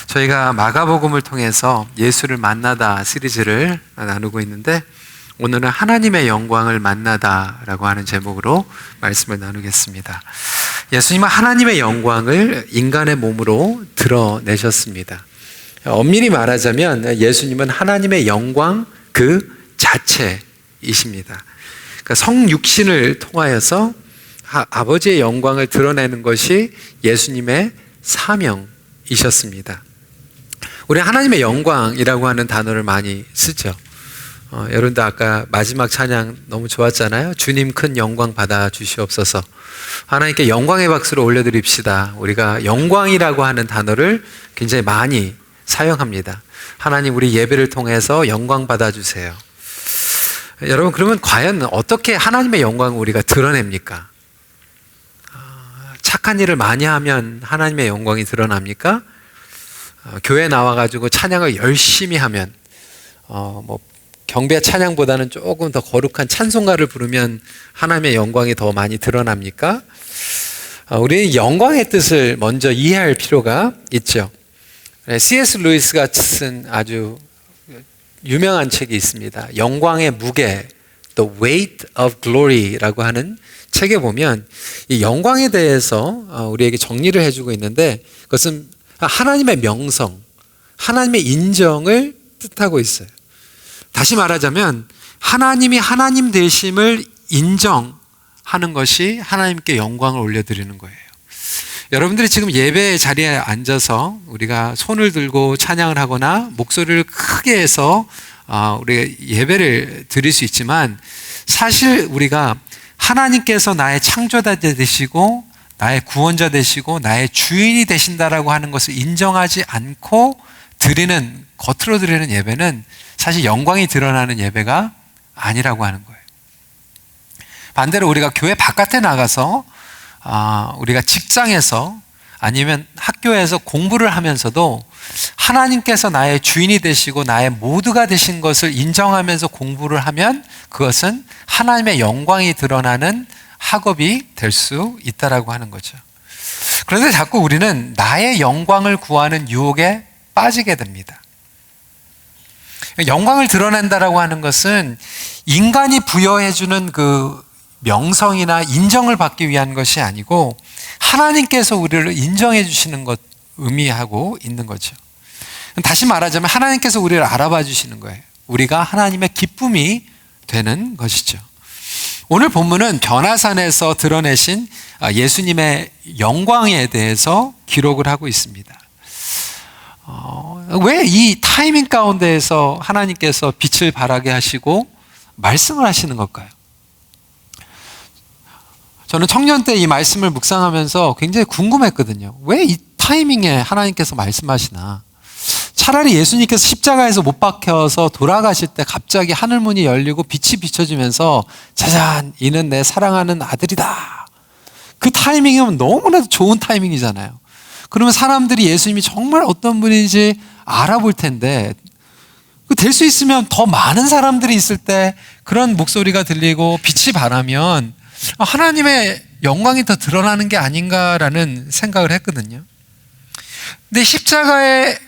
저희가 마가복음을 통해서 예수를 만나다 시리즈를 나누고 있는데, 오늘은 하나님의 영광을 만나다라고 하는 제목으로 말씀을 나누겠습니다. 예수님은 하나님의 영광을 인간의 몸으로 드러내셨습니다. 엄밀히 말하자면 예수님은 하나님의 영광 그 자체이십니다. 그러니까 성육신을 통하여서 아버지의 영광을 드러내는 것이 예수님의 사명이셨습니다. 우리 하나님의 영광이라고 하는 단어를 많이 쓰죠. 여러분도 아까 마지막 찬양 너무 좋았잖아요. 주님 큰 영광 받아 주시옵소서. 하나님께 영광의 박수를 올려드립시다. 우리가 영광이라고 하는 단어를 굉장히 많이 사용합니다. 하나님, 우리 예배를 통해서 영광 받아 주세요. 여러분, 그러면 과연 어떻게 하나님의 영광을 우리가 드러냅니까? 착한 일을 많이 하면 하나님의 영광이 드러납니까? 교회 나와가지고 찬양을 열심히 하면, 경배 찬양보다는 조금 더 거룩한 찬송가를 부르면 하나님의 영광이 더 많이 드러납니까? 우리는 영광의 뜻을 먼저 이해할 필요가 있죠. C.S. 루이스가 쓴 아주 유명한 책이 있습니다. 영광의 무게, The Weight of Glory라고 하는 책에 보면 이 영광에 대해서 우리에게 정리를 해주고 있는데, 그것은 하나님의 명성, 하나님의 인정을 뜻하고 있어요. 다시 말하자면 하나님이 하나님 되심을 인정하는 것이 하나님께 영광을 올려드리는 거예요. 여러분들이 지금 예배 자리에 앉아서 우리가 손을 들고 찬양을 하거나 목소리를 크게 해서 우리가 예배를 드릴 수 있지만, 사실 우리가 하나님께서 나의 창조자 되시고 나의 구원자 되시고 나의 주인이 되신다라고 하는 것을 인정하지 않고 드리는, 겉으로 드리는 예배는 사실 영광이 드러나는 예배가 아니라고 하는 거예요. 반대로 우리가 교회 바깥에 나가서 우리가 직장에서 아니면 학교에서 공부를 하면서도 하나님께서 나의 주인이 되시고 나의 모두가 되신 것을 인정하면서 공부를 하면 그것은 하나님의 영광이 드러나는 학업이 될 수 있다라고 하는 거죠. 그런데 자꾸 우리는 나의 영광을 구하는 유혹에 빠지게 됩니다. 영광을 드러낸다라고 하는 것은 인간이 부여해주는 그 명성이나 인정을 받기 위한 것이 아니고 하나님께서 우리를 인정해 주시는 것 의미하고 있는 거죠. 다시 말하자면 하나님께서 우리를 알아봐 주시는 거예요. 우리가 하나님의 기쁨이 되는 것이죠. 오늘 본문은 변화산에서 드러내신 예수님의 영광에 대해서 기록을 하고 있습니다. 왜 이 타이밍 가운데에서 하나님께서 빛을 발하게 하시고 말씀을 하시는 걸까요? 저는 청년 때 이 말씀을 묵상하면서 굉장히 궁금했거든요. 왜 이 타이밍에 하나님께서 말씀하시나? 차라리 예수님께서 십자가에서 못 박혀서 돌아가실 때 갑자기 하늘문이 열리고 빛이 비춰지면서 짜잔, 이는 내 사랑하는 아들이다. 그 타이밍이면 너무나도 좋은 타이밍이잖아요. 그러면 사람들이 예수님이 정말 어떤 분인지 알아볼 텐데, 될 수 있으면 더 많은 사람들이 있을 때 그런 목소리가 들리고 빛이 바라면 하나님의 영광이 더 드러나는 게 아닌가라는 생각을 했거든요. 근데 십자가의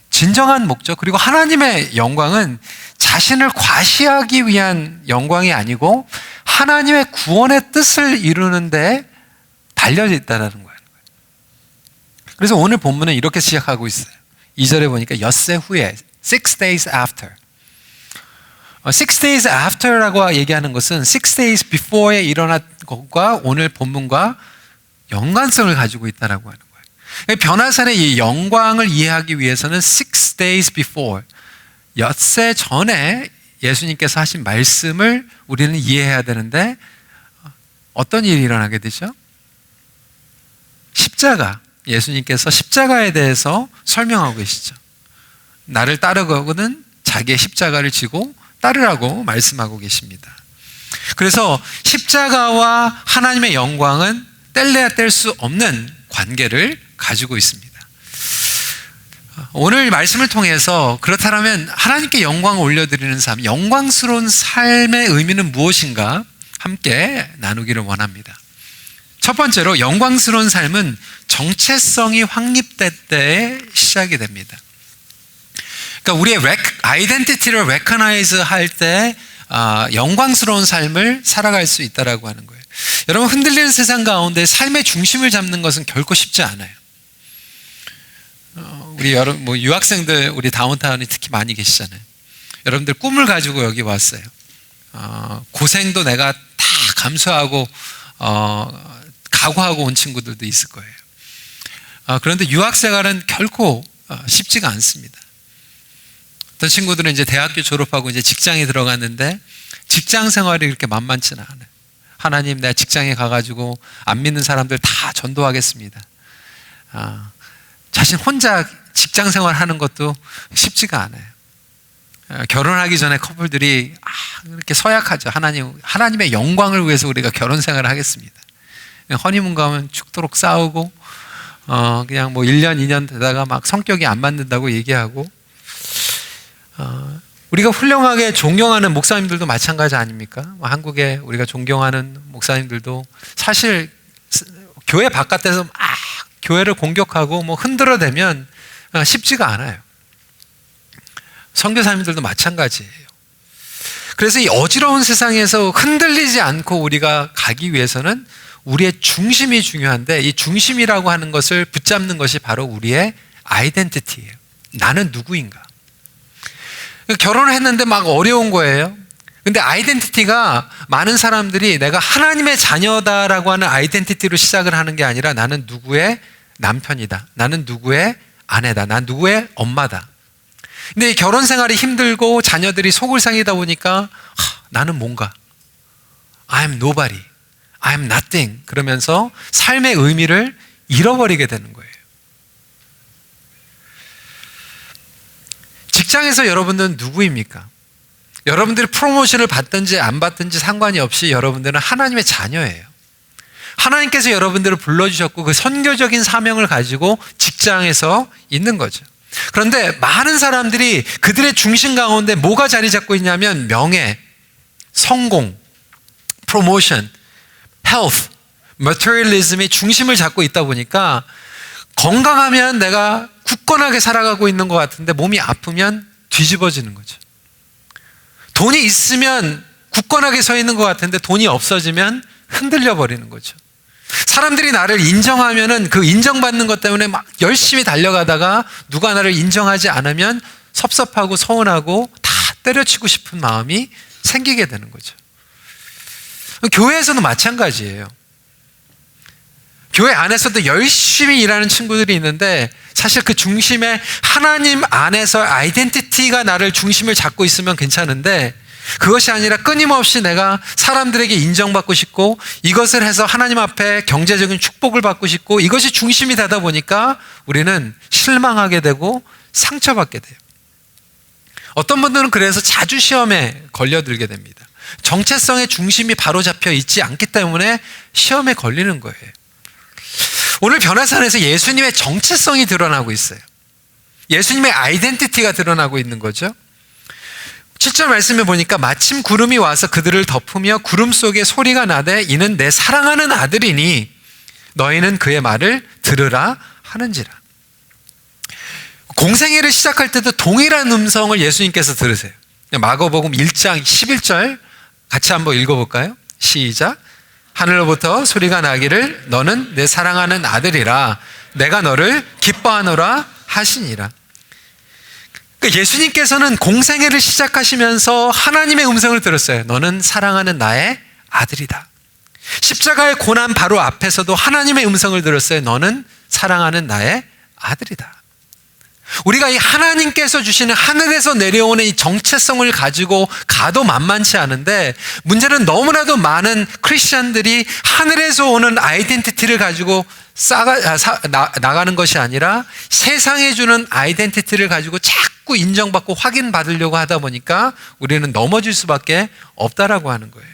진정한 목적, 그리고 하나님의 영광은 자신을 과시하기 위한 영광이 아니고 하나님의 구원의 뜻을 이루는 데 달려져 있다는 거예요. 그래서 오늘 본문은 이렇게 시작하고 있어요. 2절에 보니까 엿새 후에, 6 days after. 6 days after라고 얘기하는 것은 6 days before에 일어난 것과 오늘 본문과 연관성을 가지고 있다라고 하는 거예요. 변화산의 이 영광을 이해하기 위해서는 6 days before, 엿새 전에 예수님께서 하신 말씀을 우리는 이해해야 되는데, 어떤 일이 일어나게 되죠? 십자가, 예수님께서 십자가에 대해서 설명하고 계시죠. 나를 따르거든 자기의 십자가를 지고 따르라고 말씀하고 계십니다. 그래서 십자가와 하나님의 영광은 뗄래야 뗄 수 없는 관계를 가지고 있습니다. 오늘 말씀을 통해서 그렇다면 하나님께 영광을 올려드리는 삶, 영광스러운 삶의 의미는 무엇인가 함께 나누기를 원합니다. 첫 번째로 영광스러운 삶은 정체성이 확립될 때에 시작이 됩니다. 그러니까 우리의 아이덴티티를 recognize 할 때 영광스러운 삶을 살아갈 수 있다라고 하는 거예요. 여러분, 흔들리는 세상 가운데 삶의 중심을 잡는 것은 결코 쉽지 않아요. 우리 유학생들, 우리 다운타운이 특히 많이 계시잖아요. 여러분들 꿈을 가지고 여기 왔어요. 고생도 내가 다 감수하고 각오하고 온 친구들도 있을 거예요. 그런데 유학생활은 결코 쉽지가 않습니다. 어떤 친구들은 이제 대학교 졸업하고 이제 직장에 들어갔는데 직장 생활이 그렇게 만만치는 않아요. 하나님, 내가 직장에 가가지고 안 믿는 사람들 다 전도하겠습니다. 자신 혼자 직장 생활 하는 것도 쉽지가 않아요. 결혼하기 전에 커플들이 이렇게 서약하죠. 하나님의 영광을 위해서 우리가 결혼 생활을 하겠습니다. 허니문 가면 죽도록 싸우고 그냥 1년, 2년 되다가 막 성격이 안 맞는다고 얘기하고 우리가 훌륭하게 존경하는 목사님들도 마찬가지 아닙니까? 한국에 우리가 존경하는 목사님들도 사실 교회 바깥에서 막 교회를 공격하고 흔들어대면 쉽지가 않아요. 선교사님들도 마찬가지예요. 그래서 이 어지러운 세상에서 흔들리지 않고 우리가 가기 위해서는 우리의 중심이 중요한데, 이 중심이라고 하는 것을 붙잡는 것이 바로 우리의 아이덴티티예요. 나는 누구인가? 결혼을 했는데 막 어려운 거예요. 근데 아이덴티티가 많은 사람들이 내가 하나님의 자녀다라고 하는 아이덴티티로 시작을 하는 게 아니라 나는 누구의 남편이다, 나는 누구의 아내다, 난 누구의 엄마다. 근데 이 결혼 생활이 힘들고 자녀들이 속을 상이다 보니까 나는 뭔가 I'm nobody, I'm nothing 그러면서 삶의 의미를 잃어버리게 되는 거예요. 직장에서 여러분들은 누구입니까? 여러분들이 프로모션을 받든지 안 받든지 상관이 없이 여러분들은 하나님의 자녀예요. 하나님께서 여러분들을 불러주셨고 그 선교적인 사명을 가지고 직장에서 있는 거죠. 그런데 많은 사람들이 그들의 중심 가운데 뭐가 자리 잡고 있냐면 명예, 성공, 프로모션, 헬스, 머티리얼리즘이 중심을 잡고 있다 보니까 건강하면 내가 굳건하게 살아가고 있는 것 같은데 몸이 아프면 뒤집어지는 거죠. 돈이 있으면 굳건하게 서 있는 것 같은데 돈이 없어지면 흔들려 버리는 거죠. 사람들이 나를 인정하면은 그 인정받는 것 때문에 막 열심히 달려가다가 누가 나를 인정하지 않으면 섭섭하고 서운하고 다 때려치고 싶은 마음이 생기게 되는 거죠. 교회에서도 마찬가지예요. 교회 안에서도 열심히 일하는 친구들이 있는데 사실 그 중심에 하나님 안에서 아이덴티티가 나를 중심을 잡고 있으면 괜찮은데 그것이 아니라 끊임없이 내가 사람들에게 인정받고 싶고 이것을 해서 하나님 앞에 경제적인 축복을 받고 싶고 이것이 중심이 되다 보니까 우리는 실망하게 되고 상처받게 돼요. 어떤 분들은 그래서 자주 시험에 걸려들게 됩니다. 정체성의 중심이 바로 잡혀 있지 않기 때문에 시험에 걸리는 거예요. 오늘 변화산에서 예수님의 정체성이 드러나고 있어요. 예수님의 아이덴티티가 드러나고 있는 거죠. 7절 말씀에 보니까 마침 구름이 와서 그들을 덮으며 구름 속에 소리가 나되 이는 내 사랑하는 아들이니 너희는 그의 말을 들으라 하는지라. 공생애를 시작할 때도 동일한 음성을 예수님께서 들으세요. 마가복음 1장 11절 같이 한번 읽어볼까요? 시작. 하늘로부터 소리가 나기를 너는 내 사랑하는 아들이라 내가 너를 기뻐하노라 하시니라. 그러니까 예수님께서는 공생애를 시작하시면서 하나님의 음성을 들었어요. 너는 사랑하는 나의 아들이다. 십자가의 고난 바로 앞에서도 하나님의 음성을 들었어요. 너는 사랑하는 나의 아들이다. 우리가 이 하나님께서 주시는 하늘에서 내려오는 이 정체성을 가지고 가도 만만치 않은데 문제는 너무나도 많은 크리스찬들이 하늘에서 오는 아이덴티티를 가지고 나가는 것이 아니라 세상에 주는 아이덴티티를 가지고 자꾸 인정받고 확인받으려고 하다 보니까 우리는 넘어질 수밖에 없다라고 하는 거예요.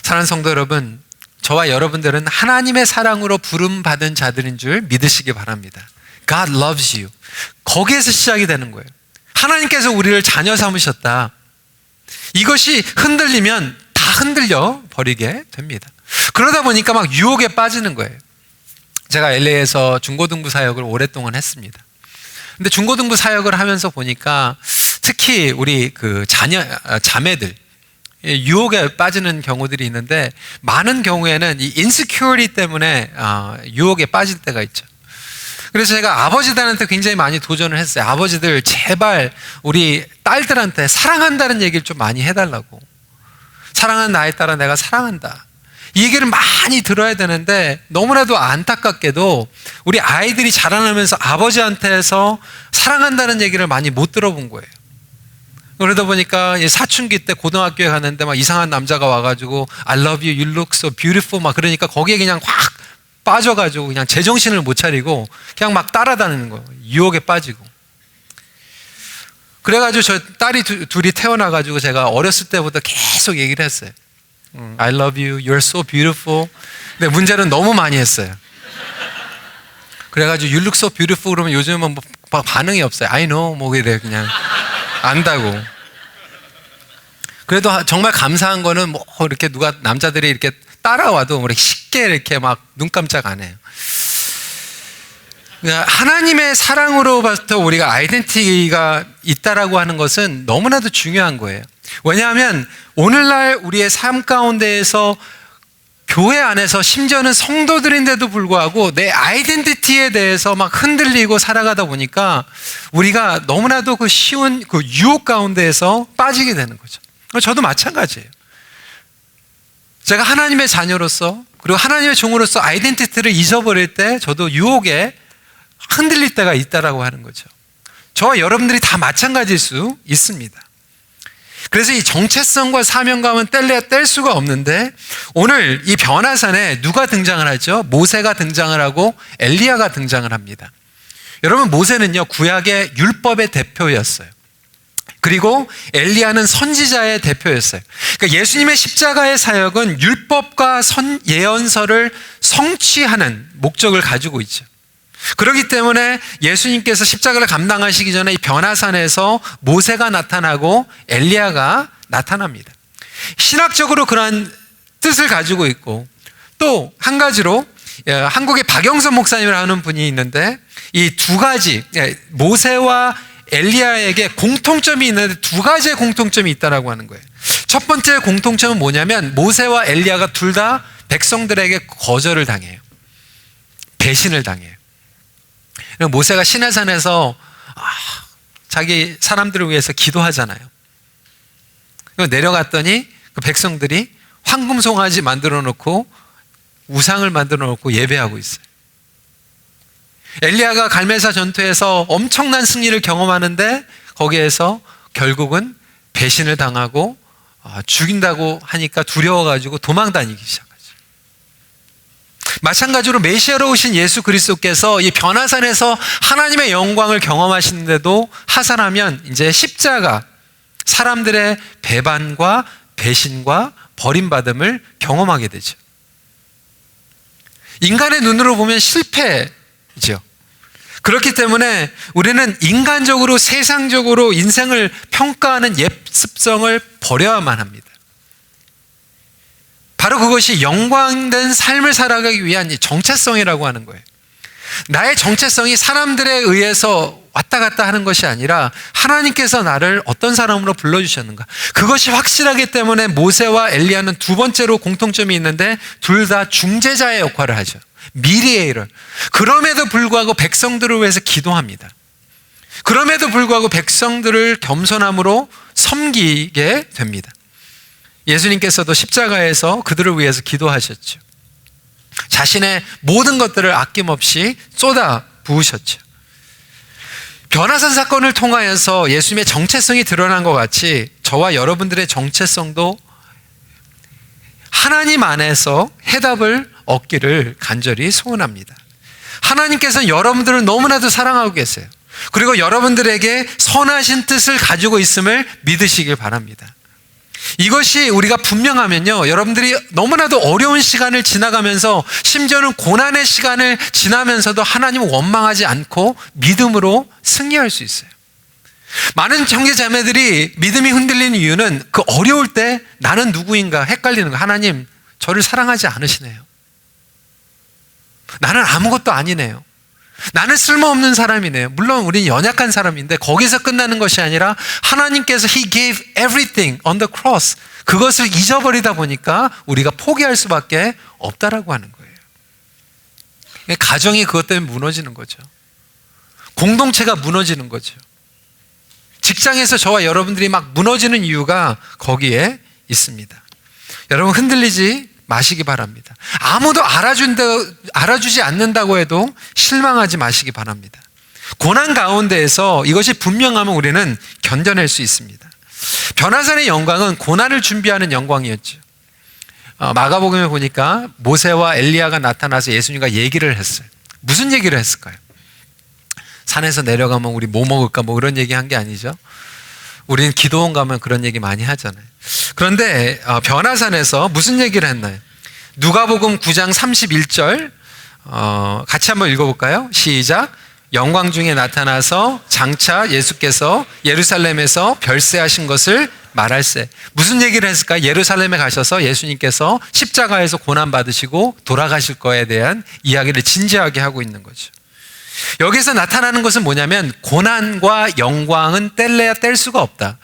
사랑하는 성도 여러분, 저와 여러분들은 하나님의 사랑으로 부름받은 자들인 줄 믿으시기 바랍니다. God loves you. 거기에서 시작이 되는 거예요. 하나님께서 우리를 자녀 삼으셨다. 이것이 흔들리면 다 흔들려 버리게 됩니다. 그러다 보니까 막 유혹에 빠지는 거예요. 제가 LA에서 중고등부 사역을 오랫동안 했습니다. 근데 중고등부 사역을 하면서 보니까 특히 우리 그 자매들, 유혹에 빠지는 경우들이 있는데 많은 경우에는 이 인시큐리티 때문에 유혹에 빠질 때가 있죠. 그래서 제가 아버지들한테 굉장히 많이 도전을 했어요. 아버지들 제발 우리 딸들한테 사랑한다는 얘기를 좀 많이 해달라고. 사랑하는 나에 따라 내가 사랑한다. 이 얘기를 많이 들어야 되는데 너무나도 안타깝게도 우리 아이들이 자라나면서 아버지한테서 사랑한다는 얘기를 많이 못 들어본 거예요. 그러다 보니까 사춘기 때 고등학교에 갔는데 막 이상한 남자가 와가지고 I love you, you look so beautiful 막 그러니까 거기에 그냥 확 빠져가지고 그냥 제정신을 못 차리고 그냥 막 따라다니는 거예요. 유혹에 빠지고. 그래가지고 저 딸이 둘이 태어나가지고 제가 어렸을 때부터 계속 얘기를 했어요. I love you, you're so beautiful. 근데 문제는 너무 많이 했어요. 그래가지고 you look so beautiful 그러면 요즘은 뭐 반응이 없어요. I know 뭐 이래 그냥 안다고. 그래도 정말 감사한 거는 뭐 이렇게 누가 남자들이 이렇게 따라와도 우리 쉽게 이렇게 막 눈 깜짝 안 해요. 하나님의 사랑으로부터 우리가 아이덴티티가 있다라고 하는 것은 너무나도 중요한 거예요. 왜냐하면 오늘날 우리의 삶 가운데에서 교회 안에서 심지어는 성도들인데도 불구하고 내 아이덴티티에 대해서 막 흔들리고 살아가다 보니까 우리가 너무나도 그 쉬운 그 유혹 가운데에서 빠지게 되는 거죠. 저도 마찬가지예요. 제가 하나님의 자녀로서 그리고 하나님의 종으로서 아이덴티티를 잊어버릴 때 저도 유혹에 흔들릴 때가 있다라고 하는 거죠. 저와 여러분들이 다 마찬가지일 수 있습니다. 그래서 이 정체성과 사명감은 뗄 수가 없는데 오늘 이 변화산에 누가 등장을 하죠? 모세가 등장을 하고 엘리야가 등장을 합니다. 여러분 모세는요 구약의 율법의 대표였어요. 그리고 엘리야는 선지자의 대표였어요. 그러니까 예수님의 십자가의 사역은 율법과 예언서를 성취하는 목적을 가지고 있죠. 그렇기 때문에 예수님께서 십자가를 감당하시기 전에 이 변화산에서 모세가 나타나고 엘리야가 나타납니다. 신학적으로 그러한 뜻을 가지고 있고 또 한 가지로 한국의 박영선 목사님이라는 하는 분이 있는데 이 두 가지 모세와 엘리야에게 공통점이 있는데 두 가지의 공통점이 있다라고 하는 거예요. 첫 번째 공통점은 뭐냐면 모세와 엘리야가 둘 다 백성들에게 거절을 당해요. 배신을 당해요. 모세가 시내산에서 자기 사람들을 위해서 기도하잖아요. 내려갔더니 그 백성들이 황금 송아지 만들어 놓고 우상을 만들어 놓고 예배하고 있어요. 엘리야가 갈멜사 전투에서 엄청난 승리를 경험하는데 거기에서 결국은 배신을 당하고 죽인다고 하니까 두려워가지고 도망 다니기 시작하죠. 마찬가지로 메시아로 오신 예수 그리스도께서 이 변화산에서 하나님의 영광을 경험하시는데도 하산하면 이제 십자가, 사람들의 배반과 배신과 버림받음을 경험하게 되죠. 인간의 눈으로 보면 실패죠. 그렇기 때문에 우리는 인간적으로 세상적으로 인생을 평가하는 예습성을 버려야만 합니다. 바로 그것이 영광된 삶을 살아가기 위한 정체성이라고 하는 거예요. 나의 정체성이 사람들에 의해서 왔다 갔다 하는 것이 아니라 하나님께서 나를 어떤 사람으로 불러주셨는가, 그것이 확실하기 때문에 모세와 엘리야는 두 번째로 공통점이 있는데 둘 다 중재자의 역할을 하죠. 미디에이터. 그럼에도 불구하고 백성들을 위해서 기도합니다. 그럼에도 불구하고 백성들을 겸손함으로 섬기게 됩니다. 예수님께서도 십자가에서 그들을 위해서 기도하셨죠. 자신의 모든 것들을 아낌없이 쏟아 부으셨죠. 변화산 사건을 통하여서 예수님의 정체성이 드러난 것 같이 저와 여러분들의 정체성도 하나님 안에서 해답을 얻기를 간절히 소원합니다. 하나님께서는 여러분들을 너무나도 사랑하고 계세요. 그리고 여러분들에게 선하신 뜻을 가지고 있음을 믿으시길 바랍니다. 이것이 우리가 분명하면요, 여러분들이 너무나도 어려운 시간을 지나가면서 심지어는 고난의 시간을 지나면서도 하나님을 원망하지 않고 믿음으로 승리할 수 있어요. 많은 형제자매들이 믿음이 흔들리는 이유는 그 어려울 때 나는 누구인가 헷갈리는 거예요. 하나님, 저를 사랑하지 않으시네요. 나는 아무것도 아니네요. 나는 쓸모없는 사람이네요. 물론 우리는 연약한 사람인데 거기서 끝나는 것이 아니라 하나님께서 He gave everything on the cross. 그것을 잊어버리다 보니까 우리가 포기할 수밖에 없다라고 하는 거예요. 가정이 그것 때문에 무너지는 거죠. 공동체가 무너지는 거죠. 직장에서 저와 여러분들이 막 무너지는 이유가 거기에 있습니다. 여러분 흔들리지 마시기 바랍니다. 아무도 알아주지 않는다고 해도 실망하지 마시기 바랍니다. 고난 가운데에서 이것이 분명하면 우리는 견뎌낼 수 있습니다. 변화산의 영광은 고난을 준비하는 영광이었죠. 마가복음에 보니까 모세와 엘리야가 나타나서 예수님과 얘기를 했어요. 무슨 얘기를 했을까요? 산에서 내려가면 우리 뭐 먹을까 뭐 그런 얘기 한 게 아니죠. 우리는 기도원 가면 그런 얘기 많이 하잖아요. 그런데 변화산에서 무슨 얘기를 했나요? 누가복음 9장 31절 같이 한번 읽어볼까요? 시작. 영광 중에 나타나서 장차 예수께서 예루살렘에서 별세하신 것을 말할세. 무슨 얘기를 했을까? 예루살렘에 가셔서 예수님께서 십자가에서 고난받으시고 돌아가실 거에 대한 이야기를 진지하게 하고 있는 거죠. 여기서 나타나는 것은 뭐냐면 고난과 영광은 뗄래야 뗄 수가 없다.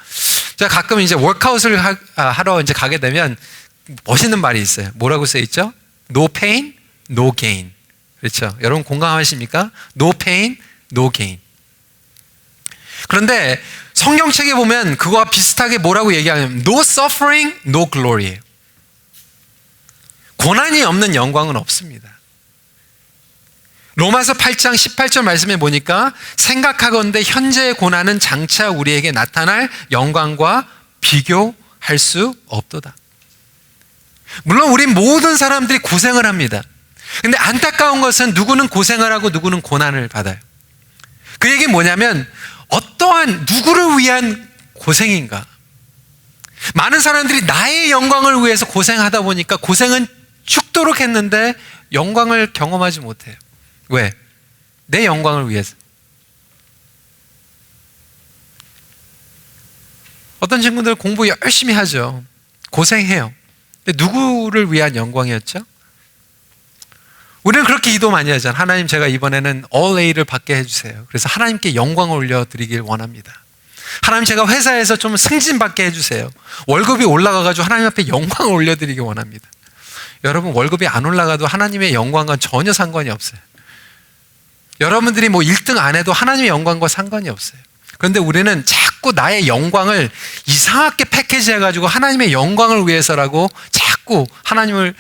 제가 가끔 이제 워크아웃을 하러 이제 가게 되면 멋있는 말이 있어요. 뭐라고 써 있죠? No pain, no gain. 그렇죠? 여러분 공감하십니까? No pain, no gain. 그런데 성경책에 보면 그거와 비슷하게 뭐라고 얘기하냐면 No suffering, no glory예요. 고난이 없는 영광은 없습니다. 로마서 8장 18절 말씀에 보니까 생각하건대 현재의 고난은 장차 우리에게 나타날 영광과 비교할 수 없도다. 물론 우리 모든 사람들이 고생을 합니다. 근데 안타까운 것은 누구는 고생을 하고 누구는 고난을 받아요. 그 얘기는 뭐냐면 어떠한 누구를 위한 고생인가? 많은 사람들이 나의 영광을 위해서 고생하다 보니까 고생은 죽도록 했는데 영광을 경험하지 못해요. 왜? 내 영광을 위해서. 어떤 친구들 공부 열심히 하죠. 고생해요. 근데 누구를 위한 영광이었죠? 우리는 그렇게 기도 많이 하잖아요. 하나님, 제가 이번에는 All A를 받게 해주세요. 그래서 하나님께 영광을 올려드리길 원합니다. 하나님, 제가 회사에서 좀 승진받게 해주세요. 월급이 올라가가지고 하나님 앞에 영광을 올려드리길 원합니다. 여러분, 월급이 안 올라가도 하나님의 영광과 전혀 상관이 없어요. 여러분들이 뭐 1등 안 해도 하나님의 영광과 상관이 없어요. 그런데 우리는 자꾸 나의 영광을 이상하게 패키지해가지고 하나님의 영광을 위해서라고 자꾸 하나님을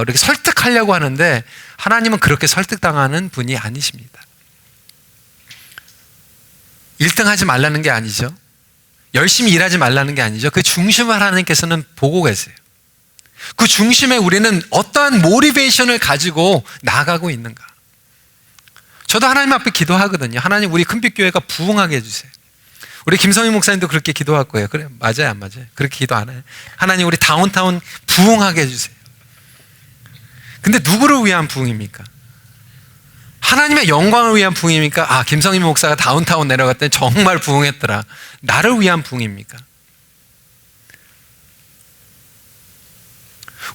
이렇게 설득하려고 하는데 하나님은 그렇게 설득당하는 분이 아니십니다. 1등 하지 말라는 게 아니죠. 열심히 일하지 말라는 게 아니죠. 그 중심을 하나님께서는 보고 계세요. 그 중심에 우리는 어떠한 모티베이션을 가지고 나아가고 있는가. 저도 하나님 앞에 기도하거든요. 하나님, 우리 큰빛교회가 부흥하게 해주세요. 우리 김성희 목사님도 그렇게 기도할 거예요. 그래, 맞아요, 안 맞아요? 그렇게 기도 안 해요. 하나님, 우리 다운타운 부흥하게 해주세요. 근데 누구를 위한 부흥입니까? 하나님의 영광을 위한 부흥입니까? 김성희 목사가 다운타운 내려갔더니 정말 부흥했더라. 나를 위한 부흥입니까?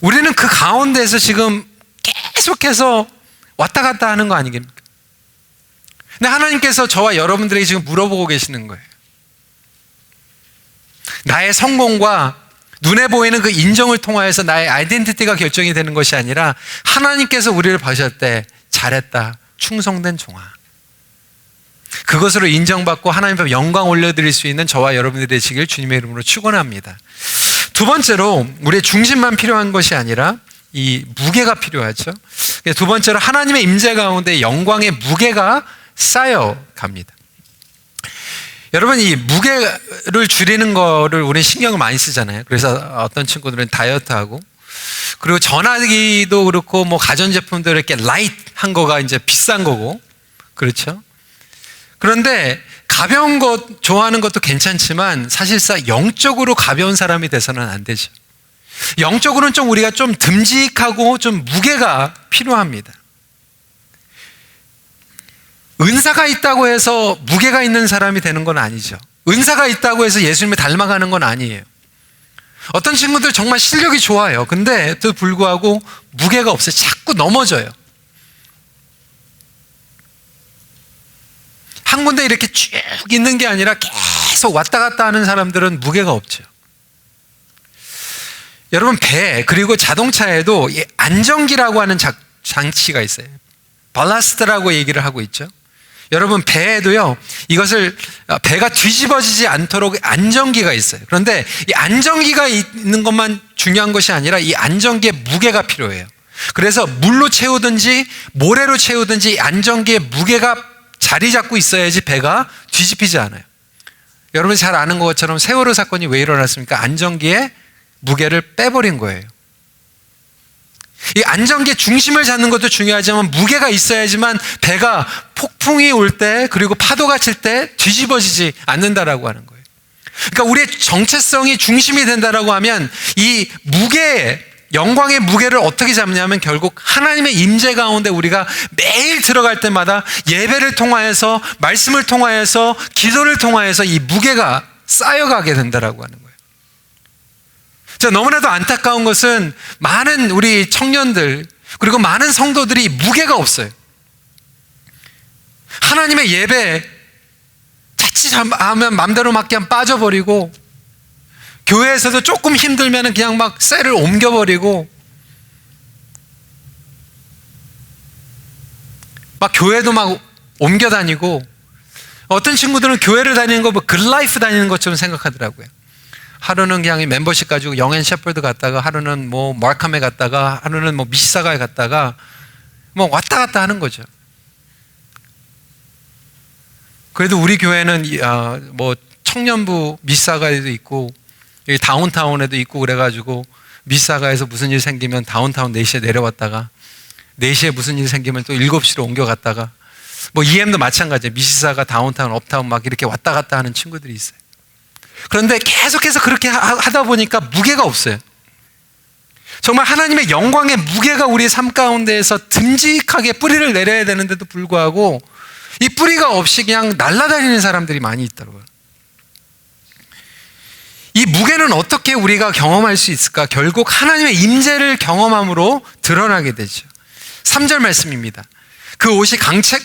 우리는 그 가운데에서 지금 계속해서 왔다 갔다 하는 거 아니겠습니까? 근데 하나님께서 저와 여러분들에게 지금 물어보고 계시는 거예요. 나의 성공과 눈에 보이는 그 인정을 통하여서 나의 아이덴티티가 결정이 되는 것이 아니라 하나님께서 우리를 봐주실 때 잘했다, 충성된 종아. 그것으로 인정받고 하나님 앞에 영광 올려드릴 수 있는 저와 여러분들이 되시길 주님의 이름으로 축원합니다. 두 번째로 우리의 중심만 필요한 것이 아니라 이 무게가 필요하죠. 두 번째로 하나님의 임재 가운데 영광의 무게가 쌓여갑니다. 여러분, 이 무게를 줄이는 거를 우리는 신경을 많이 쓰잖아요. 그래서 어떤 친구들은 다이어트하고, 그리고 전화기도 그렇고 뭐 가전제품도 이렇게 라이트한 거가 이제 비싼 거고, 그렇죠? 그런데 가벼운 것 좋아하는 것도 괜찮지만 사실상 영적으로 가벼운 사람이 돼서는 안 되죠. 영적으로는 좀 우리가 좀 듬직하고 좀 무게가 필요합니다. 은사가 있다고 해서 무게가 있는 사람이 되는 건 아니죠. 은사가 있다고 해서 예수님을 닮아가는 건 아니에요. 어떤 친구들 정말 실력이 좋아요. 근데 또 불구하고 무게가 없어요. 자꾸 넘어져요. 한 군데 이렇게 쭉 있는 게 아니라 계속 왔다 갔다 하는 사람들은 무게가 없죠. 여러분, 배 그리고 자동차에도 이 안정기라고 하는 장치가 있어요. 발라스트라고 얘기를 하고 있죠. 여러분, 배에도요, 이것을 배가 뒤집어지지 않도록 안정기가 있어요. 그런데 이 안정기가 있는 것만 중요한 것이 아니라 이 안정기에 무게가 필요해요. 그래서 물로 채우든지 모래로 채우든지 이 안정기에 무게가 자리 잡고 있어야지 배가 뒤집히지 않아요. 여러분이 잘 아는 것처럼 세월호 사건이 왜 일어났습니까? 안정기에 무게를 빼버린 거예요. 이 안정기의 중심을 잡는 것도 중요하지만 무게가 있어야지만 배가 폭풍이 올 때 그리고 파도가 칠 때 뒤집어지지 않는다라고 하는 거예요. 그러니까 우리의 정체성이 중심이 된다라고 하면 이 무게, 영광의 무게를 어떻게 잡냐면 결국 하나님의 임재 가운데 우리가 매일 들어갈 때마다 예배를 통하여서, 말씀을 통하여서, 기도를 통하여서 이 무게가 쌓여가게 된다라고 하는 거예요. 너무나도 안타까운 것은 많은 우리 청년들 그리고 많은 성도들이 무게가 없어요. 하나님의 예배 자칫하면 맘대로 막 그냥 빠져버리고, 교회에서도 조금 힘들면 그냥 막 셀을 옮겨버리고, 막 교회도 막 옮겨 다니고, 어떤 친구들은 교회를 다니는 거 뭐 글라이프 다니는 것처럼 생각하더라고요. 하루는 그냥 멤버십 가지고 영앤 셰퍼드 갔다가, 하루는 뭐 마카메 갔다가, 하루는 뭐 미시사가에 갔다가 뭐 왔다 갔다 하는 거죠. 그래도 우리 교회는 뭐 청년부 미시사가에도 있고 여기 다운타운에도 있고 그래가지고 미시사가에서 무슨 일 생기면 다운타운 4시에 내려왔다가 4시에 무슨 일 생기면 또 7시로 옮겨갔다가, 뭐 EM도 마찬가지예요. 미시사가 다운타운 업타운 막 이렇게 왔다 갔다 하는 친구들이 있어요. 그런데 계속해서 그렇게 하다 보니까 무게가 없어요. 정말 하나님의 영광의 무게가 우리의 삶 가운데에서 듬직하게 뿌리를 내려야 되는데도 불구하고 이 뿌리가 없이 그냥 날아다니는 사람들이 많이 있더라고요. 이 무게는 어떻게 우리가 경험할 수 있을까? 결국 하나님의 임재를 경험함으로 드러나게 되죠. 3절 말씀입니다. 그 옷이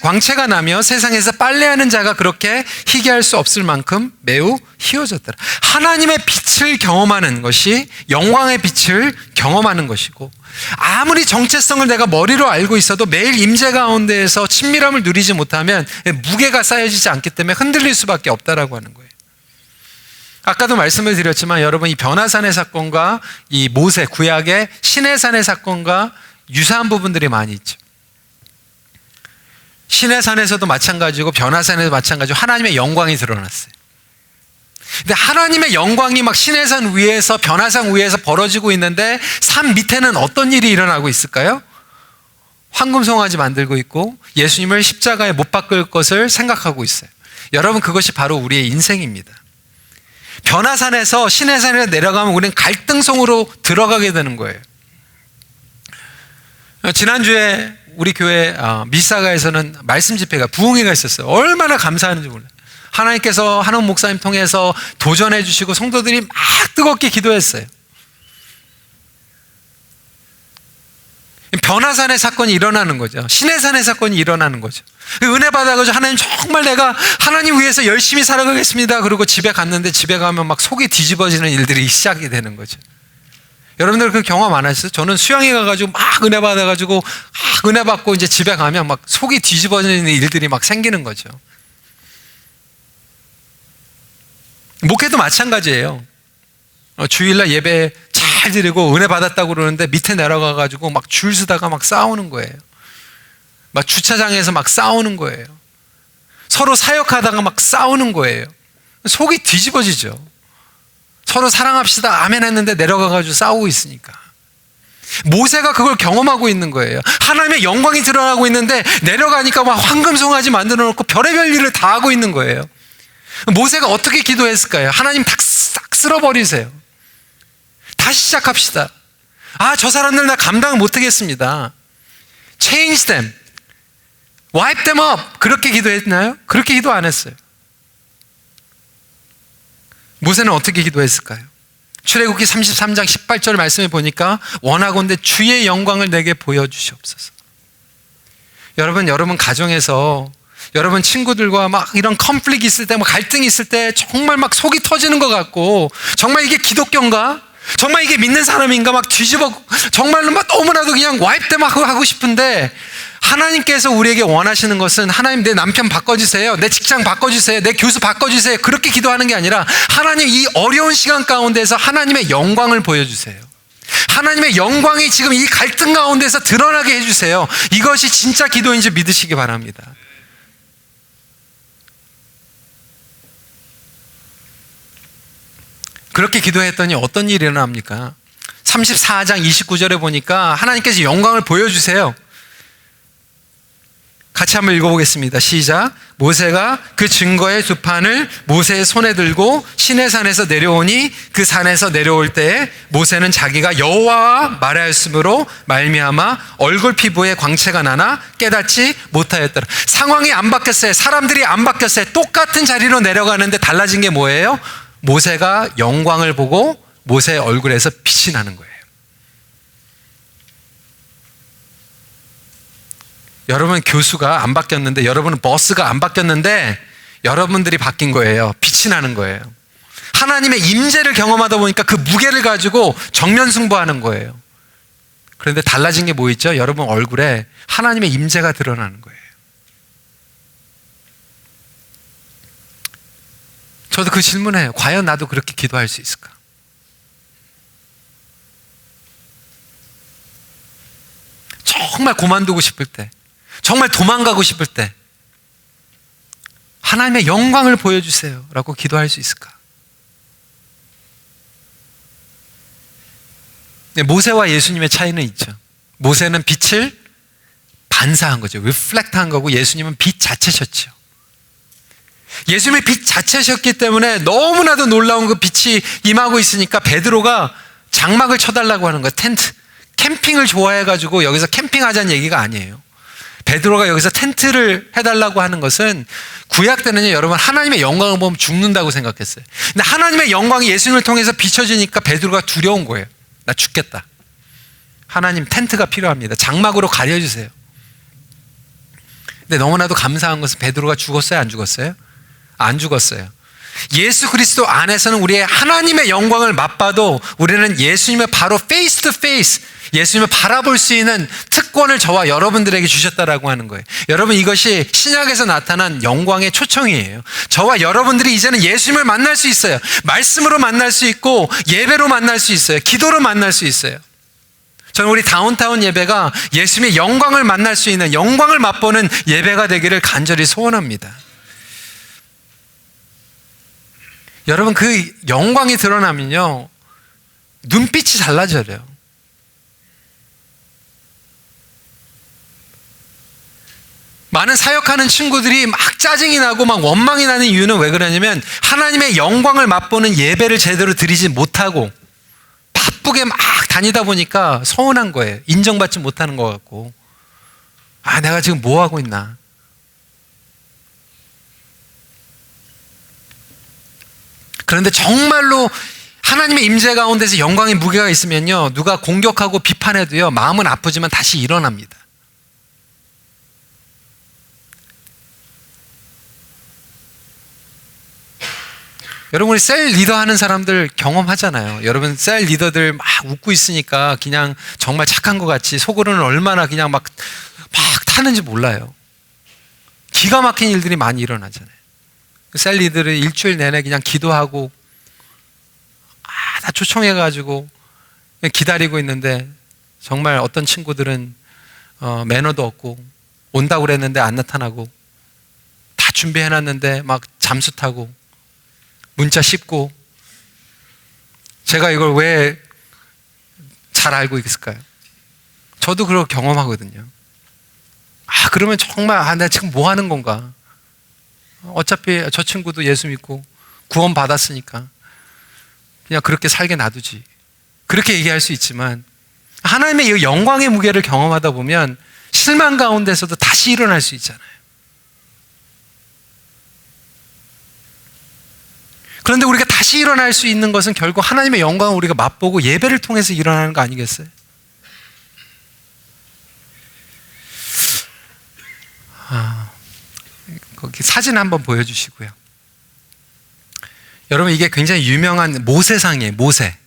광채가 나며 세상에서 빨래하는 자가 그렇게 희게할 수 없을 만큼 매우 희어졌더라. 하나님의 빛을 경험하는 것이 영광의 빛을 경험하는 것이고, 아무리 정체성을 내가 머리로 알고 있어도 매일 임재 가운데에서 친밀함을 누리지 못하면 무게가 쌓여지지 않기 때문에 흔들릴 수밖에 없다라고 하는 거예요. 아까도 말씀을 드렸지만 여러분, 이 변화산의 사건과 이 모세 구약의 시내산의 사건과 유사한 부분들이 많이 있죠. 시내산에서도 마찬가지고 변화산에도 마찬가지고 하나님의 영광이 드러났어요. 근데 하나님의 영광이 막 시내산 위에서 변화산 위에서 벌어지고 있는데 산 밑에는 어떤 일이 일어나고 있을까요? 황금송아지 만들고 있고 예수님을 십자가에 못 박을 것을 생각하고 있어요. 여러분, 그것이 바로 우리의 인생입니다. 변화산에서 시내산에 내려가면 우리는 갈등성으로 들어가게 되는 거예요. 지난주에 우리 교회 미사가에서는 말씀 집회가 부흥회가 있었어요. 얼마나 감사하는지 몰라요. 하나님께서 한원 목사님 통해서 도전해 주시고 성도들이 막 뜨겁게 기도했어요. 변화산의 사건이 일어나는 거죠. 시내산의 사건이 일어나는 거죠. 은혜 받아가지고 하나님, 정말 내가 하나님 위해서 열심히 살아가겠습니다. 그리고 집에 갔는데 집에 가면 막 속이 뒤집어지는 일들이 시작이 되는 거죠. 여러분들 그 경험 안 하셨어요? 저는 수영회 가가지고 막 은혜 받아가지고 막 은혜 받고 이제 집에 가면 막 속이 뒤집어지는 일들이 막 생기는 거죠. 목회도 마찬가지예요. 주일날 예배 잘 드리고 은혜 받았다고 그러는데 밑에 내려가가지고 막 줄 서다가 막 싸우는 거예요. 막 주차장에서 막 싸우는 거예요. 서로 사역하다가 막 싸우는 거예요. 속이 뒤집어지죠. 서로 사랑합시다 아멘 했는데 내려가가지고 싸우고 있으니까. 모세가 그걸 경험하고 있는 거예요. 하나님의 영광이 드러나고 있는데 내려가니까 막 황금송아지 만들어 놓고 별의별 일을 다 하고 있는 거예요. 모세가 어떻게 기도했을까요? 하나님 싹 쓸어버리세요. 다시 시작합시다. 저 사람들 나 감당 못하겠습니다. Change them. Wipe them up. 그렇게 기도했나요? 그렇게 기도 안 했어요. 모세는 어떻게 기도했을까요? 출애굽기 33장 18절 말씀에 보니까 원하건대 주의 영광을 내게 보여주시옵소서. 여러분 가정에서 여러분 친구들과 막 이런 컨플릭트 있을 때, 막 갈등이 있을 때 정말 막 속이 터지는 것 같고, 정말 이게 기독교인가? 정말 이게 믿는 사람인가? 막 정말로 막 너무나도 그냥 와이프 막 하고 싶은데, 하나님께서 우리에게 원하시는 것은 하나님 내 남편 바꿔주세요, 내 직장 바꿔주세요, 내 교수 바꿔주세요, 그렇게 기도하는 게 아니라 하나님 이 어려운 시간 가운데서 하나님의 영광을 보여주세요. 하나님의 영광이 지금 이 갈등 가운데서 드러나게 해주세요. 이것이 진짜 기도인지 믿으시기 바랍니다. 그렇게 기도했더니 어떤 일이 일어납니까? 34장 29절에 보니까 하나님께서 영광을 보여주세요. 같이 한번 읽어보겠습니다. 시작. 모세가 그 증거의 두 판을 모세의 손에 들고 시내산에서 내려오니 그 산에서 내려올 때에 모세는 자기가 여호와와 말하였으므로 말미암아 얼굴 피부에 광채가 나나 깨닫지 못하였더라. 상황이 안 바뀌었어요. 사람들이 안 바뀌었어요. 똑같은 자리로 내려가는데 달라진 게 뭐예요? 모세가 영광을 보고 모세의 얼굴에서 빛이 나는 거예요. 여러분 교수가 안 바뀌었는데, 여러분은 버스가 안 바뀌었는데 여러분들이 바뀐 거예요. 빛이 나는 거예요. 하나님의 임재를 경험하다 보니까 그 무게를 가지고 정면 승부하는 거예요. 그런데 달라진 게 뭐 있죠? 여러분 얼굴에 하나님의 임재가 드러나는 거예요. 저도 그 질문해요. 과연 나도 그렇게 기도할 수 있을까? 정말 그만두고 싶을 때, 정말 도망가고 싶을 때 하나님의 영광을 보여주세요 라고 기도할 수 있을까? 모세와 예수님의 차이는 있죠. 모세는 빛을 반사한 거죠. 리플렉트한 거고, 예수님은 빛 자체셨죠. 예수님의 빛 자체셨기 때문에 너무나도 놀라운 그 빛이 임하고 있으니까 베드로가 장막을 쳐달라고 하는 거예요. 텐트. 캠핑을 좋아해가지고 여기서 캠핑하자는 얘기가 아니에요. 베드로가 여기서 텐트를 해달라고 하는 것은 구약 때는요, 여러분 하나님의 영광을 보면 죽는다고 생각했어요. 근데 하나님의 영광이 예수님을 통해서 비춰지니까 베드로가 두려운 거예요. 나 죽겠다. 하나님 텐트가 필요합니다. 장막으로 가려주세요. 근데 너무나도 감사한 것은 베드로가 죽었어요? 안 죽었어요? 안 죽었어요. 예수 그리스도 안에서는 우리의 하나님의 영광을 맛봐도 우리는 예수님의 바로 페이스 투 페이스, 예수님을 바라볼 수 있는 특권을 저와 여러분들에게 주셨다라고 하는 거예요. 여러분 이것이 신약에서 나타난 영광의 초청이에요. 저와 여러분들이 이제는 예수님을 만날 수 있어요. 말씀으로 만날 수 있고 예배로 만날 수 있어요. 기도로 만날 수 있어요. 저는 우리 다운타운 예배가 예수님의 영광을 만날 수 있는, 영광을 맛보는 예배가 되기를 간절히 소원합니다. 여러분 그 영광이 드러나면요 눈빛이 달라져요. 많은 사역하는 친구들이 막 짜증이 나고 막 원망이 나는 이유는 왜 그러냐면 하나님의 영광을 맛보는 예배를 제대로 드리지 못하고 바쁘게 막 다니다 보니까 서운한 거예요. 인정받지 못하는 것 같고, 아 내가 지금 뭐 하고 있나. 그런데 정말로 하나님의 임재 가운데서 영광의 무게가 있으면요 누가 공격하고 비판해도요 마음은 아프지만 다시 일어납니다. 여러분 우리 셀 리더 하는 사람들 경험하잖아요. 여러분 셀 리더들 막 웃고 있으니까 그냥 정말 착한 것 같이 속으로는 얼마나 그냥 막 타는지 몰라요. 기가 막힌 일들이 많이 일어나잖아요. 셀 리더를 일주일 내내 그냥 기도하고 다 초청해가지고 기다리고 있는데 정말 어떤 친구들은 매너도 없고 온다고 그랬는데 안 나타나고 다 준비해놨는데 막 잠수 타고 문자 씹고. 제가 이걸 왜 잘 알고 있을까요? 저도 그걸 경험하거든요. 아 그러면 정말 내가 지금 뭐 하는 건가. 어차피 저 친구도 예수 믿고 구원 받았으니까 그냥 그렇게 살게 놔두지. 그렇게 얘기할 수 있지만 하나님의 이 영광의 무게를 경험하다 보면 실망 가운데서도 다시 일어날 수 있잖아요. 그런데 우리가 다시 일어날 수 있는 것은 결국 하나님의 영광을 우리가 맛보고 예배를 통해서 일어나는 거 아니겠어요? 거기 사진 한번 보여주시고요. 여러분, 이게 굉장히 유명한 모세상이에요. 모세.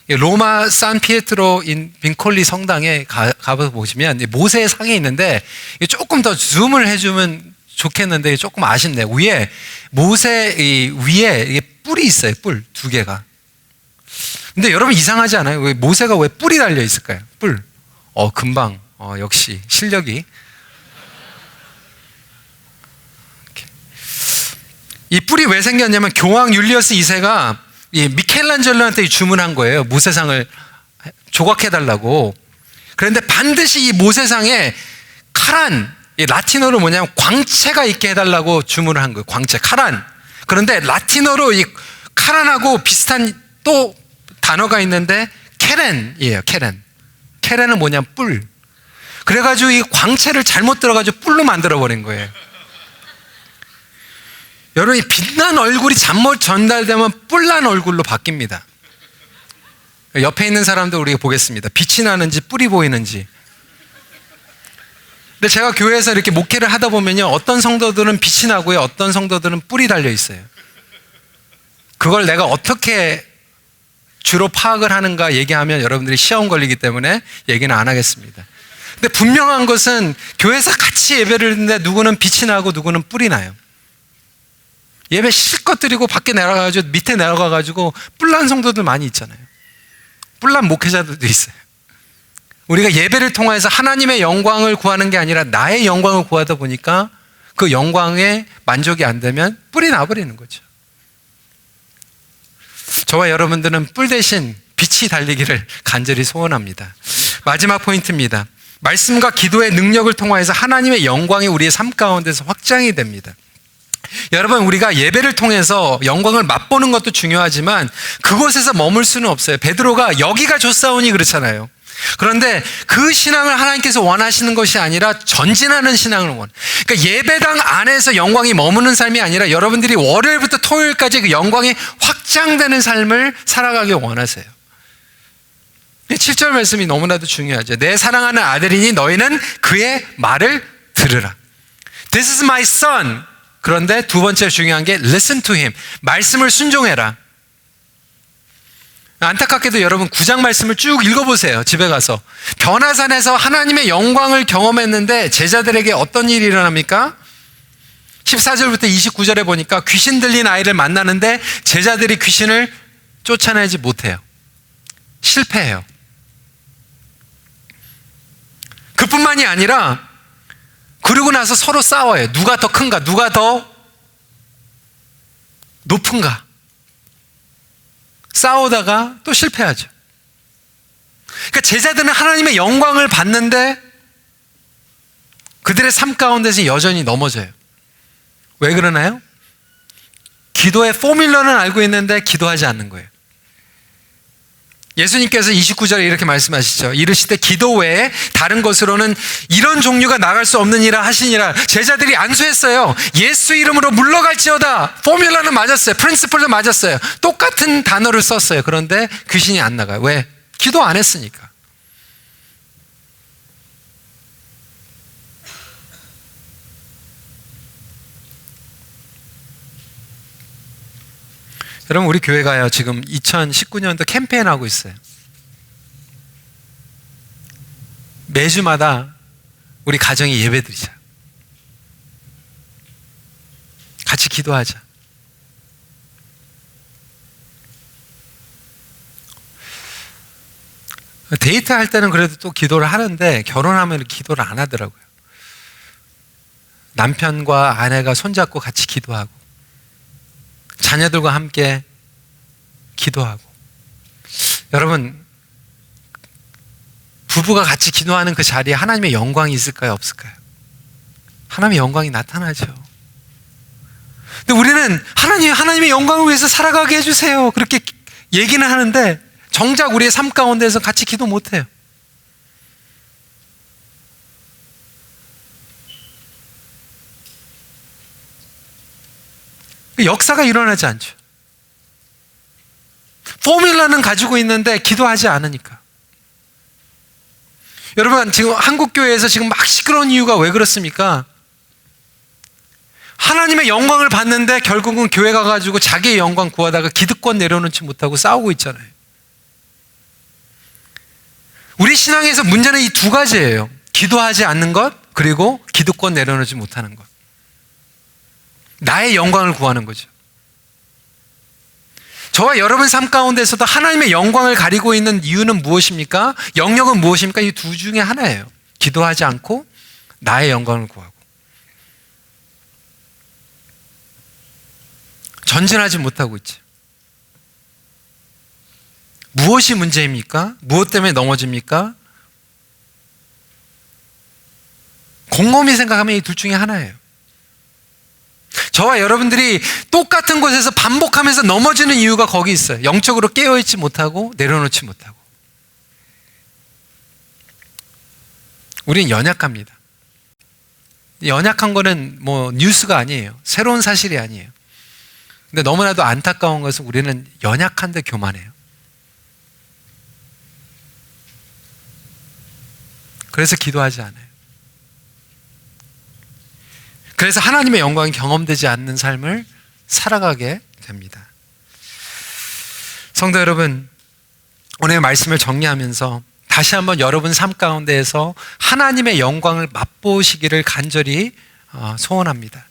로마 산 피에트로 인 빈콜리 성당에 가서 보시면 모세의 상이 있는데, 조금 더 줌을 해주면 좋겠는데 조금 아쉽네요. 위에 모세 위에 이게 뿔이 있어요. 뿔 2개가. 근데 여러분, 이상하지 않아요? 왜 모세가 왜 뿔이 달려 있을까요? 뿔. 금방 역시 실력이. 이 뿔이 왜 생겼냐면 교황 율리어스 2세가 미켈란젤로한테 주문한 거예요. 모세상을 조각해달라고. 그런데 반드시 이 모세상에 카란, 라틴어로 뭐냐면 광채가 있게 해달라고 주문을 한 거예요. 광채, 카란. 그런데 라틴어로 이 카란하고 비슷한 또 단어가 있는데 케렌이에요. 케렌. 케렌은 뭐냐면 뿔. 그래가지고 이 광채를 잘못 들어가지고 뿔로 만들어버린 거예요. 여러분, 이 빛난 얼굴이 잘못 전달되면 뿔난 얼굴로 바뀝니다. 옆에 있는 사람도 우리가 보겠습니다. 빛이 나는지 뿔이 보이는지. 근데 제가 교회에서 이렇게 목회를 하다 보면요, 어떤 성도들은 빛이 나고요, 어떤 성도들은 뿔이 달려 있어요. 그걸 내가 어떻게 주로 파악을 하는가 얘기하면 여러분들이 시험 걸리기 때문에 얘기는 안 하겠습니다. 근데 분명한 것은 교회에서 같이 예배를 드는데 누구는 빛이 나고 누구는 뿔이 나요. 예배 실컷 드리고 밖에 내려가가지고 밑에 내려가가지고 뿔난 성도들 많이 있잖아요. 뿔난 목회자들도 있어요. 우리가 예배를 통해서 하나님의 영광을 구하는 게 아니라 나의 영광을 구하다 보니까 그 영광에 만족이 안 되면 뿔이 나버리는 거죠. 저와 여러분들은 뿔 대신 빛이 달리기를 간절히 소원합니다. 마지막 포인트입니다. 말씀과 기도의 능력을 통해서 하나님의 영광이 우리의 삶 가운데서 확장이 됩니다. 여러분, 우리가 예배를 통해서 영광을 맛보는 것도 중요하지만 그곳에서 머물 수는 없어요. 베드로가 여기가 좋사오니 그렇잖아요. 그런데 그 신앙을 하나님께서 원하시는 것이 아니라 전진하는 신앙을 그러니까 예배당 안에서 영광이 머무는 삶이 아니라 여러분들이 월요일부터 토요일까지 그 영광이 확장되는 삶을 살아가길 원하세요. 7절 말씀이 너무나도 중요하죠. 내 사랑하는 아들이니 너희는 그의 말을 들으라. This is my son. 그런데 두 번째 중요한 게 listen to him. 말씀을 순종해라. 안타깝게도 여러분 9장 말씀을 쭉 읽어보세요. 집에 가서. 변화산에서 하나님의 영광을 경험했는데 제자들에게 어떤 일이 일어납니까? 14절부터 29절에 보니까 귀신 들린 아이를 만나는데 제자들이 귀신을 쫓아내지 못해요. 실패해요. 그뿐만이 아니라 그러고 나서 서로 싸워요. 누가 더 큰가? 누가 더 높은가? 싸우다가 또 실패하죠. 그러니까 제자들은 하나님의 영광을 받는데 그들의 삶 가운데서 여전히 넘어져요. 왜 그러나요? 기도의 포뮬러는 알고 있는데 기도하지 않는 거예요. 예수님께서 29절에 이렇게 말씀하시죠. 이르시되 기도 외에 다른 것으로는 이런 종류가 나갈 수 없느니라 하시니라. 제자들이 안수했어요. 예수 이름으로 물러갈지어다. 포뮬러는 맞았어요. 프린시플도 맞았어요. 똑같은 단어를 썼어요. 그런데 귀신이 안 나가요. 왜? 기도 안 했으니까. 여러분, 우리 교회가요, 지금 2019년도 캠페인하고 있어요. 매주마다 우리 가정에 예배드리자. 같이 기도하자. 데이트할 때는 그래도 또 기도를 하는데 결혼하면 기도를 안 하더라고요. 남편과 아내가 손잡고 같이 기도하고 자녀들과 함께 기도하고. 여러분, 부부가 같이 기도하는 그 자리에 하나님의 영광이 있을까요? 없을까요? 하나님의 영광이 나타나죠. 근데 우리는 하나님의 영광을 위해서 살아가게 해주세요. 그렇게 얘기는 하는데 정작 우리의 삶 가운데서 같이 기도 못해요. 역사가 일어나지 않죠. 포뮬러는 가지고 있는데 기도하지 않으니까. 여러분, 지금 한국 교회에서 지금 막 시끄러운 이유가 왜 그렇습니까? 하나님의 영광을 받는데 결국은 교회 가가지고 자기의 영광 구하다가 기득권 내려놓지 못하고 싸우고 있잖아요. 우리 신앙에서 문제는 이 두 가지예요. 기도하지 않는 것, 그리고 기득권 내려놓지 못하는 것. 나의 영광을 구하는 거죠. 저와 여러분 삶 가운데서도 하나님의 영광을 가리고 있는 이유는 무엇입니까? 영역은 무엇입니까? 이 두 중에 하나예요. 기도하지 않고 나의 영광을 구하고. 전진하지 못하고 있죠. 무엇이 문제입니까? 무엇 때문에 넘어집니까? 곰곰이 생각하면 이 둘 중에 하나예요. 저와 여러분들이 똑같은 곳에서 반복하면서 넘어지는 이유가 거기 있어요. 영적으로 깨어있지 못하고 내려놓지 못하고. 우리는 연약합니다. 연약한 거는 뭐 뉴스가 아니에요. 새로운 사실이 아니에요. 근데 너무나도 안타까운 것은 우리는 연약한데 교만해요. 그래서 기도하지 않아요. 그래서 하나님의 영광이 경험되지 않는 삶을 살아가게 됩니다. 성도 여러분, 오늘 말씀을 정리하면서 다시 한번 여러분 삶 가운데에서 하나님의 영광을 맛보시기를 간절히 소원합니다.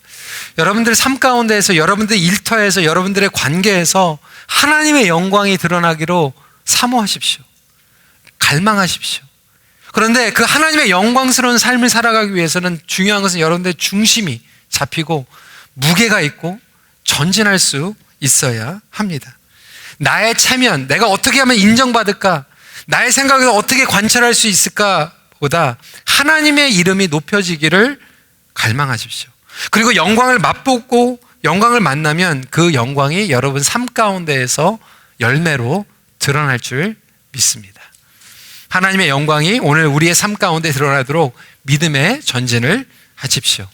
여러분들 삶 가운데에서, 여러분들 일터에서, 여러분들의 관계에서 하나님의 영광이 드러나기로 사모하십시오. 갈망하십시오. 그런데 그 하나님의 영광스러운 삶을 살아가기 위해서는 중요한 것은 여러분들의 중심이 잡히고 무게가 있고 전진할 수 있어야 합니다. 나의 체면, 내가 어떻게 하면 인정받을까? 나의 생각을 어떻게 관철할 수 있을까? 보다 하나님의 이름이 높여지기를 갈망하십시오. 그리고 영광을 맛보고 영광을 만나면 그 영광이 여러분 삶 가운데에서 열매로 드러날 줄 믿습니다. 하나님의 영광이 오늘 우리의 삶 가운데 드러나도록 믿음의 전진을 하십시오.